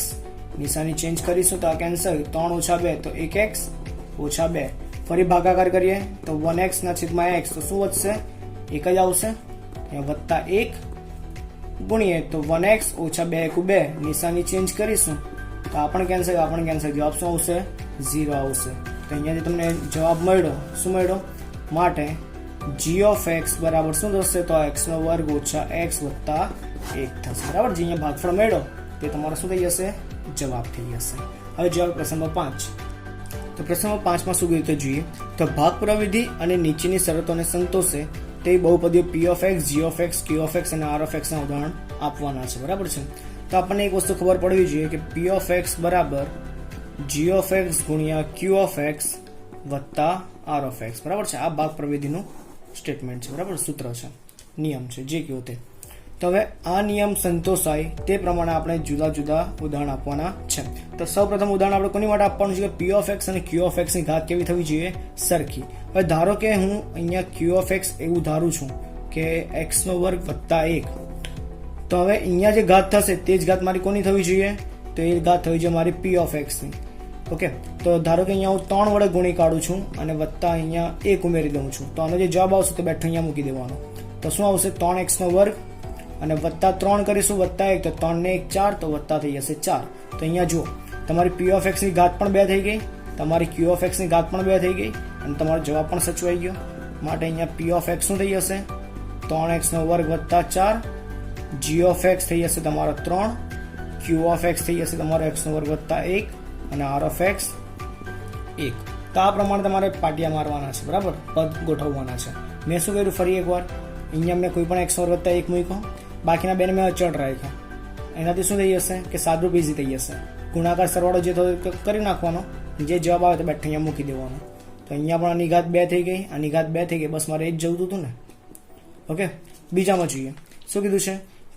નિશાની ચેન્જ કરીશું તો આ કેન્સલ. 3 ઓછા 2 તો 1x ઓછા 2. ફરી ભાગાકાર કરીએ તો 1x ના છેદમાં x તો શું વધશે 1 જ આવશે. વત્તા 1 ગુણીએ તો 1x ઓછા 2 × 2 નિશાની ચેન્જ કરીશું તો આપણે કેન્સલ જવાબ શું આવશે 0 આવશે. તો અહીંયાથી તમને જવાબ મળ્યો શું મળ્યો. માટે g of x બરાબર શું થશે તો x2 ઓછા x વત્તા 1 થશે, બરાબર. જે અહીંયા ભાગફળ મળ્યો તે તમારો શું થઈ જશે જવાબ થઈ જશે. હવે જવાબ પ્રશ્ન નંબર 5. તો પ્રશ્ન નંબર 5 માં શું રીતે જોઈએ તો ભાગ પ્રવિધિ અને નીચેની શરતોને સંતોષે તે બહુપદીઓ p of x, g of x, q of x અને r of x ના ઉદાહરણ આપવાના છે, બરાબર છે. તો આપણને એક વસ્તુ ખબર પડવી જોઈએ કે p of x બરાબર g of x ગુણ્યા q of x વત્તા r of x, બરાબર છે. આ ભાગ પ્રવિધિનું સ્ટેટમેન્ટ છે, બરાબર, સૂત્ર છે, નિયમ છે, જે કયો તે. તો હવે આ નિયમ સંતોષાય તે પ્રમાણે આપણે જુદા જુદા ઉદાહરણ આપવાના છે. તો સૌપ્રથમ ઉદાહરણ આપણે કોની માટે આપવાનું છે કે p of x અને q of x ની ઘાત કેવી થવી જોઈએ સરખી. હવે ધારો કે હું અહીંયા q of x એવું ધારું છું કે x2 વત્તા 1, તો હવે અહીંયા જે ઘાત થશે તે જ ઘાત મારી કોની થવી જોઈએ તો એ ઘાત થવી જોઈએ મારી p of x ની. ઓકે, તો ધારો કે અહીંયા હું 3 વડે ગુણી કાઢું છું અને વત્તા અહીંયા 1 ઉમેરી દઉં છું તો આનો જે જવાબ આવશે તે બેઠો અહીંયા મૂકી દેવાનો. તો શું આવશે 3x2 અને વત્તા 3 કરીશું વત્તા 1 તો 3 ને 1 4 તો વત્તા થઈ જશે 4. તો અહીંયા જુઓ તમારી p of x ની ઘાત પણ 2 થઈ ગઈ, તમારી ક્યુ ઓફ એક્સની ઘાત પણ 2 થઈ ગઈ અને તમારો જવાબ પણ સચવાઈ ગયો. માટે અહીંયા પી ઓફ એક્સ શું થઈ જશે? 3x² વત્તા 4. જી ઓફ એક્સ થઈ જશે તમારો 3. ક્યુ ઓફ એક્સ થઈ જશે તમારો x² વત્તા 1 અને આર ઓફ એક્સ 1. તો આ પ્રમાણે તમારે પાટિયા મારવાના છે, બરાબર, પદ ગોઠવવાના છે. મેં શું કર્યું ફરી એકવાર, અહીંયા મેં કોઈ પણ x² વત્તા 1 મૂક્યો, બાકીના બેને મેં અચળ રાખ્યા. એનાથી શું થઈ જશે કે સાદુરૂપ ઇઝી થઈ જશે. ગુણાકાર સરવાળો જે થયો કરી નાખવાનો, જે જવાબ આવે તે બેઠ અહીંયા મૂકી દેવાનો. તો અહીંયા પણ આની ઘાત 2 થઈ ગઈ, આની ઘાત 2 થઈ ગઈ. બસ મારે એ જ જવું હતું ને. ઓકે, બીજામાં જોઈએ શું કીધું છે?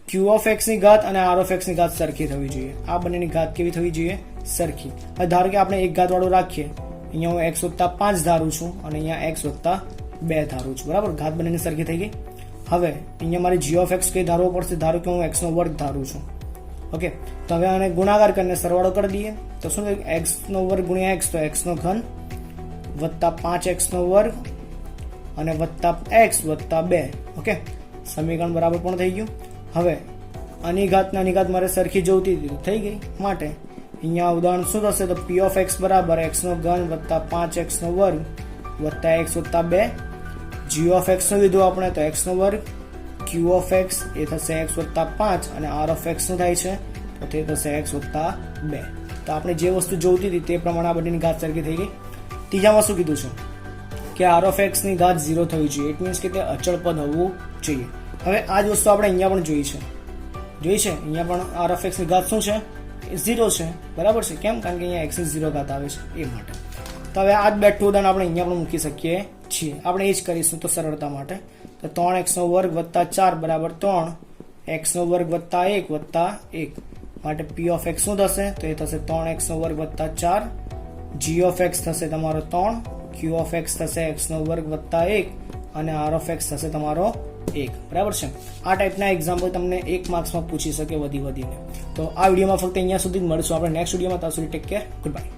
ક્યુ ઓફ એક્સની ઘાત અને આર ઓફ એક્સની ઘાત સરખી થવી જોઈએ. આ બંનેની ઘાત કેવી થવી જોઈએ? સરખી. હવે ધારો કે આપણે એક ઘાત વાળું રાખીએ, અહીંયા હું x વત્તા 5 ધારું છું અને અહીંયા x વત્તા 2 ધારું છું, બરાબર. ઘાત બંનેની સરખી થઈ ગઈ. હવે અહીંયા મારે જી ઓફ એક્સ કઈ ધારવો પડશે? ધારો કે હું x² ધારું છું. ઓકે, તો હવે આને ગુણાકાર કરીને સરવાળો કરી દઈએ તો શું થાય? x² ગુણ્યા x, તો x³ વત્તા 5x² અને વત્તા x વત્તા 2. ઓકે, સમીકરણ બરાબર પણ થઈ ગયું. હવે આની ઘાત આની ઘાત મારે સરખી જોઈતી હતી, થઈ ગઈ. માટે અહીંયા ઉદાહરણ શું થશે? તો p ઓફ x બરાબર x³ વત્તા 5x² વત્તા x વત્તા 2. g ઓફ x નું લીધું આપણે તો x². q ઓફ x એ થશે x વત્તા 5 અને r ઓફ x નું થાય છે તો તે થશે x વત્તા 2. તો આપણે જે વસ્તુ જોઈતી હતી તે પ્રમાણે આ બંનેની ઘાત સરખી થઈ ગઈ. ત્રીજામાં શું કીધું છે કે r ઓફ x ની ઘાત 0 થવી જોઈએ. ઇટ મીન્સ કે તે અચળ પદ હોવું જોઈએ. હવે આ જ વસ્તુ આપણે અહીંયા પણ જોઈ છે. અહીંયા પણ r ઓફ x ની ઘાત શું છે? 0 છે, બરાબર છે. કેમ? કારણ કે અહીંયા x ની 0 ઘાત આવે છે એ માટે. તો હવે આ જ બેઠું ઉદાહરણ આપણે અહીંયા પણ મૂકી શકીએ છીએ. આપણે એ જ કરીશું તો સરળતા માટે. તો 3x² વત્તા 4 બરાબર 3. x² વત્તા 1 વત્તા 1. માટે p ઓફ x શું થશે? તો એ થશે 3x² વત્તા 4. g ઓફ x થશે તમારો 3. q ઓફ x થશે x² વત્તા 1 અને r ઓફ x થશે તમારો 1. બરાબર છે. આ ટાઈપના એક્ઝામ્પલ તમને 1 માર્ક્સમાં પૂછી શકે વધીને. તો આ વિડીયોમાં ફક્ત અહીંયા સુધી જ મળશું આપણે નેક્સ્ટ વિડીયોમાં. ત્યાં સુધી ટેક કેર, ગુડ બાય.